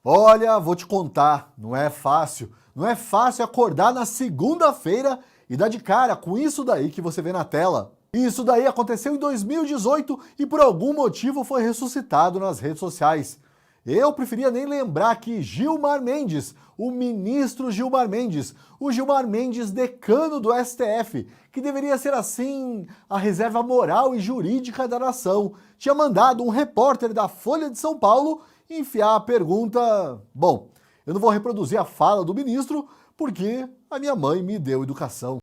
Olha, vou te contar, não é fácil. Não é fácil acordar na segunda-feira e dar de cara com isso daí que você vê na tela. Isso daí aconteceu em 2018 e por algum motivo foi ressuscitado nas redes sociais. Eu preferia nem lembrar que Gilmar Mendes, o ministro Gilmar Mendes, o Gilmar Mendes decano do STF, que deveria ser assim a reserva moral e jurídica da nação, tinha mandado um repórter da Folha de São Paulo enfiar a pergunta... Bom, eu não vou reproduzir a fala do ministro porque a minha mãe me deu educação.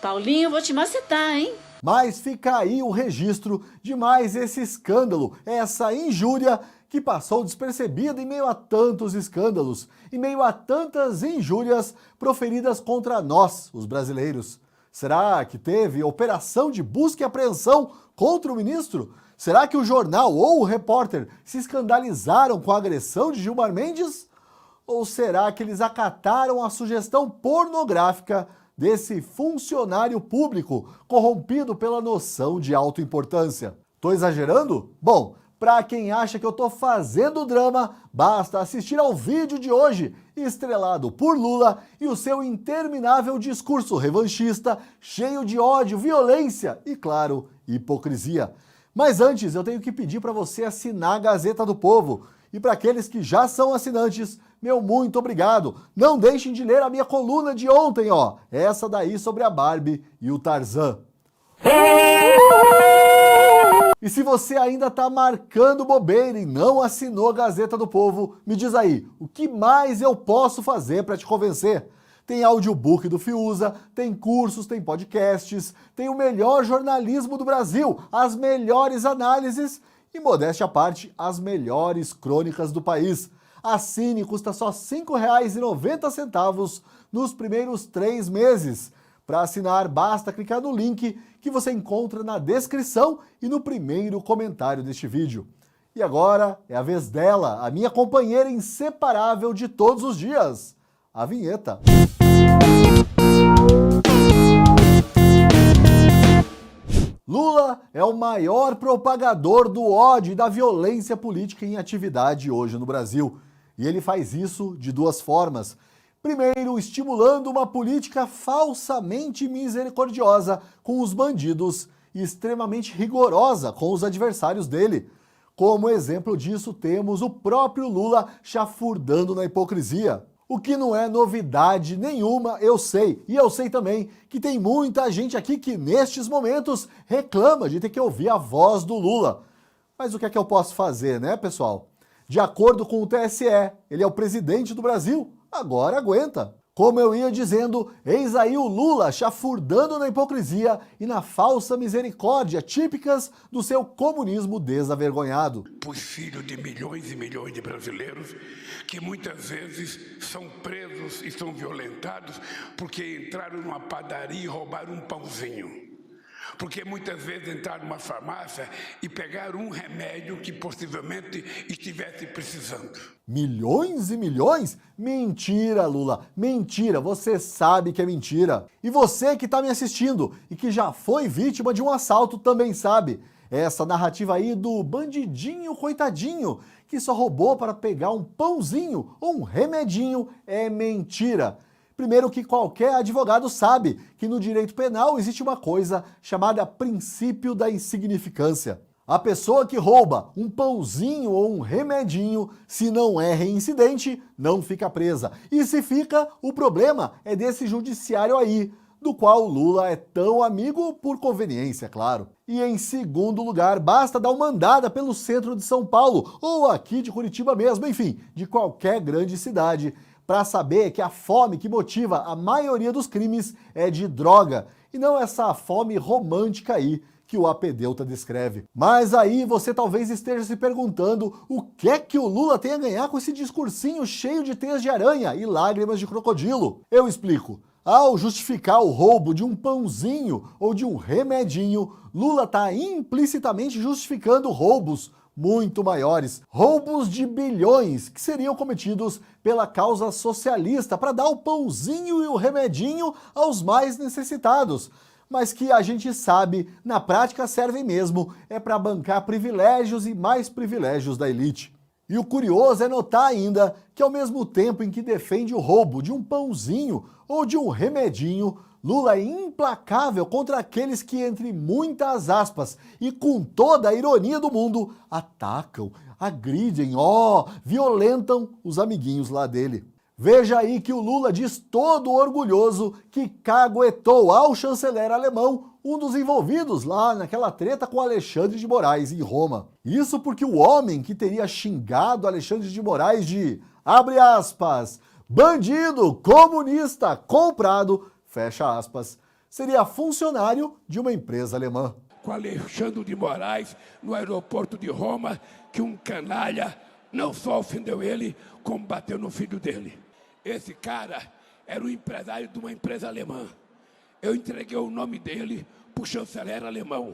Paulinho, eu vou te macetar, hein? Mas fica aí o registro de mais esse escândalo, essa injúria que passou despercebida em meio a tantos escândalos, em meio a tantas injúrias proferidas contra nós, os brasileiros. Será que teve operação de busca e apreensão contra o ministro? Será que o jornal ou o repórter se escandalizaram com a agressão de Gilmar Mendes? Ou será que eles acataram a sugestão pornográfica desse funcionário público corrompido pela noção de autoimportância? Tô exagerando? Bom, para quem acha que eu tô fazendo drama, basta assistir ao vídeo de hoje, estrelado por Lula e o seu interminável discurso revanchista, cheio de ódio, violência e, claro, hipocrisia. Mas antes, eu tenho que pedir para você assinar a Gazeta do Povo. E para aqueles que já são assinantes, meu muito obrigado. Não deixem de ler a minha coluna de ontem, ó. Essa daí sobre a Barbie e o Tarzan. E se você ainda tá marcando bobeira e não assinou a Gazeta do Povo, me diz aí, o que mais eu posso fazer para te convencer? Tem audiobook do Fiuza, tem cursos, tem podcasts, tem o melhor jornalismo do Brasil, as melhores análises e, modéstia à parte, as melhores crônicas do país. Assine, custa só R$ 5,90 nos primeiros 3 meses. Para assinar, basta clicar no link que você encontra na descrição e no primeiro comentário deste vídeo. E agora é a vez dela, a minha companheira inseparável de todos os dias, a vinheta. Lula é o maior propagador do ódio e da violência política em atividade hoje no Brasil. E ele faz isso de duas formas. Primeiro, estimulando uma política falsamente misericordiosa com os bandidos e extremamente rigorosa com os adversários dele. Como exemplo disso, temos o próprio Lula chafurdando na hipocrisia. O que não é novidade nenhuma, eu sei. E eu sei também que tem muita gente aqui que nestes momentos reclama de ter que ouvir a voz do Lula. Mas o que é que eu posso fazer, né, pessoal? De acordo com o TSE, ele é o presidente do Brasil, agora aguenta. Como eu ia dizendo, eis aí o Lula chafurdando na hipocrisia e na falsa misericórdia típicas do seu comunismo desavergonhado. Pois filho de milhões e milhões de brasileiros que muitas vezes são presos e são violentados porque entraram numa padaria e roubaram um pãozinho. Porque muitas vezes entraram numa farmácia e pegaram um remédio que possivelmente estivesse precisando. Milhões e milhões? Mentira, Lula, mentira, você sabe que é mentira. E você que está me assistindo e que já foi vítima de um assalto também sabe. Essa narrativa aí do bandidinho coitadinho que só roubou para pegar um pãozinho ou um remedinho é mentira. Primeiro que qualquer advogado sabe que no direito penal existe uma coisa chamada princípio da insignificância. A pessoa que rouba um pãozinho ou um remedinho, se não é reincidente, não fica presa. E se fica, o problema é desse judiciário aí, do qual o Lula é tão amigo por conveniência, claro. E em segundo lugar, basta dar uma andada pelo centro de São Paulo, ou aqui de Curitiba mesmo, enfim, de qualquer grande cidade, para saber que a fome que motiva a maioria dos crimes é de droga, e não essa fome romântica aí que o Apedeuta descreve. Mas aí você talvez esteja se perguntando o que é que o Lula tem a ganhar com esse discursinho cheio de teias de aranha e lágrimas de crocodilo. Eu explico. Ao justificar o roubo de um pãozinho ou de um remedinho, Lula está implicitamente justificando roubos muito maiores, roubos de bilhões que seriam cometidos pela causa socialista para dar o pãozinho e o remedinho aos mais necessitados, mas que a gente sabe, na prática servem mesmo, é para bancar privilégios e mais privilégios da elite. E o curioso é notar ainda que ao mesmo tempo em que defende o roubo de um pãozinho ou de um remedinho, Lula é implacável contra aqueles que, entre muitas aspas e com toda a ironia do mundo, atacam, agridem, violentam os amiguinhos lá dele. Veja aí que o Lula diz todo orgulhoso que caguetou ao chanceler alemão, um dos envolvidos lá naquela treta com Alexandre de Moraes em Roma. Isso porque o homem que teria xingado Alexandre de Moraes de, abre aspas, bandido, comunista, comprado, fecha aspas, seria funcionário de uma empresa alemã. Com Alexandre de Moraes, no aeroporto de Roma, que um canalha não só ofendeu ele, como bateu no filho dele. Esse cara era o empresário de uma empresa alemã. Eu entreguei o nome dele para o chanceler alemão.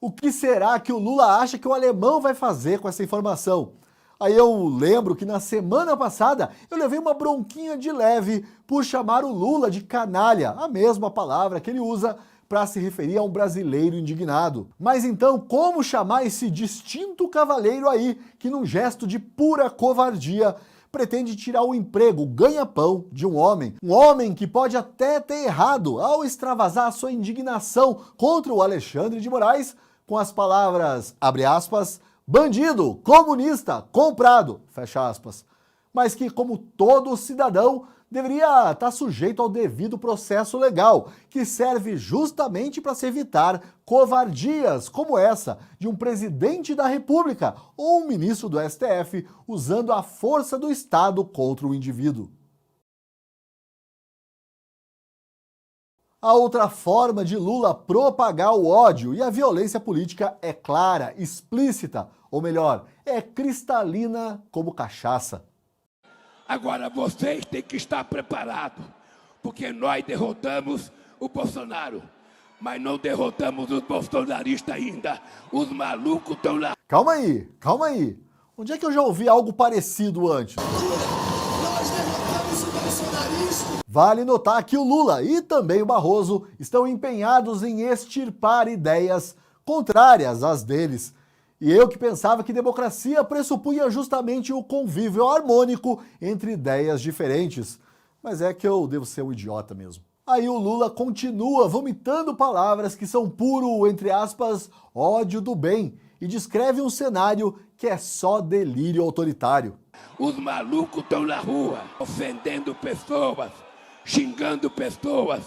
O que será que o Lula acha que o alemão vai fazer com essa informação? Aí eu lembro que na semana passada eu levei uma bronquinha de leve por chamar o Lula de canalha, a mesma palavra que ele usa para se referir a um brasileiro indignado. Mas então, como chamar esse distinto cavalheiro aí que, num gesto de pura covardia, pretende tirar o emprego, o ganha-pão de um homem que pode até ter errado ao extravasar a sua indignação contra o Alexandre de Moraes com as palavras, abre aspas, bandido, comunista, comprado, fecha aspas, mas que, como todo cidadão, deveria estar sujeito ao devido processo legal, que serve justamente para se evitar covardias como essa de um presidente da República ou um ministro do STF usando a força do Estado contra o indivíduo. A outra forma de Lula propagar o ódio e a violência política é clara, explícita, ou melhor, é cristalina como cachaça. Agora vocês têm que estar preparados, porque nós derrotamos o Bolsonaro, mas não derrotamos os bolsonaristas ainda. Os malucos estão lá. Calma aí. Onde é que eu já ouvi algo parecido antes? Vale notar que o Lula e também o Barroso estão empenhados em extirpar ideias contrárias às deles. E eu que pensava que democracia pressupunha justamente o convívio harmônico entre ideias diferentes. Mas é que eu devo ser um idiota mesmo. Aí o Lula continua vomitando palavras que são puro, entre aspas, ódio do bem e descreve um cenário que é só delírio autoritário. Os malucos estão na rua, ofendendo pessoas, xingando pessoas,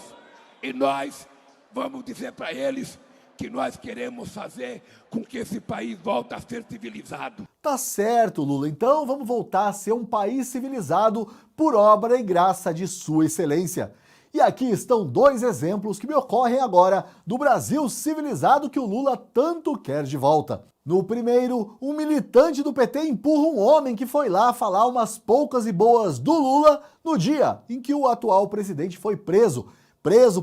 e nós vamos dizer para eles que nós queremos fazer com que esse país volte a ser civilizado. Tá certo, Lula. Então vamos voltar a ser um país civilizado por obra e graça de Sua Excelência. E aqui estão dois exemplos que me ocorrem agora do Brasil civilizado que o Lula tanto quer de volta. No primeiro, um militante do PT empurra um homem que foi lá falar umas poucas e boas do Lula no dia em que o atual presidente foi preso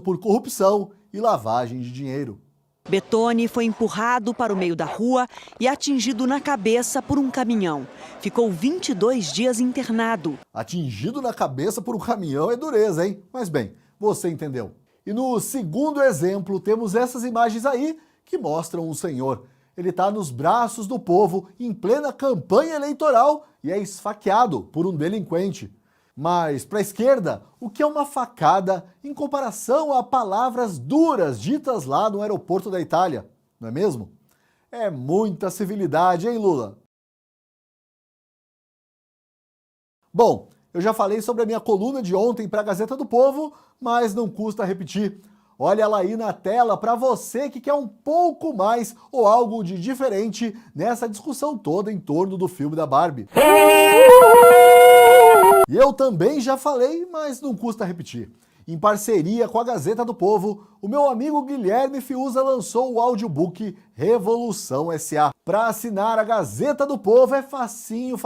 por corrupção e lavagem de dinheiro. Bettoni foi empurrado para o meio da rua e atingido na cabeça por um caminhão. Ficou 22 dias internado. Atingido na cabeça por um caminhão é dureza, hein? Mas bem, você entendeu. E no segundo exemplo, temos essas imagens aí que mostram um senhor. Ele está nos braços do povo em plena campanha eleitoral e é esfaqueado por um delinquente. Mas, para a esquerda, o que é uma facada em comparação a palavras duras ditas lá no aeroporto da Itália, não é mesmo? É muita civilidade, hein, Lula? Bom, eu já falei sobre a minha coluna de ontem para a Gazeta do Povo, mas não custa repetir. Olha ela aí na tela para você que quer um pouco mais ou algo de diferente nessa discussão toda em torno do filme da Barbie. E eu também já falei, mas não custa repetir. Em parceria com a Gazeta do Povo, o meu amigo Guilherme Fiuza lançou o audiobook Revolução S.A. Para assinar a Gazeta do Povo é facinho.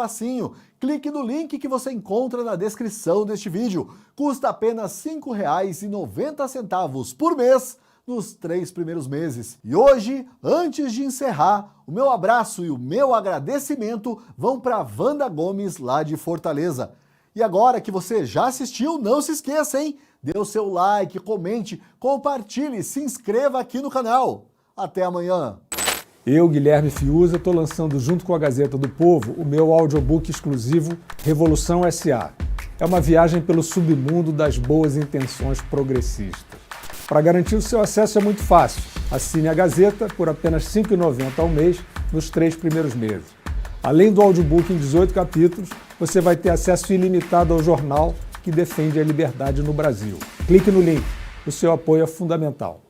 Clique no link que você encontra na descrição deste vídeo. Custa apenas R$ 5,90 por mês nos 3 primeiros meses. E hoje, antes de encerrar, o meu abraço e o meu agradecimento vão para Wanda Gomes, lá de Fortaleza. E agora que você já assistiu, não se esqueça, hein? Dê o seu like, comente, compartilhe, se inscreva aqui no canal. Até amanhã! Eu, Guilherme Fiuza, estou lançando junto com a Gazeta do Povo o meu audiobook exclusivo Revolução S.A. É uma viagem pelo submundo das boas intenções progressistas. Para garantir o seu acesso é muito fácil. Assine a Gazeta por apenas R$ 5,90 ao mês nos 3 primeiros meses. Além do audiobook em 18 capítulos, você vai ter acesso ilimitado ao jornal que defende a liberdade no Brasil. Clique no link. O seu apoio é fundamental.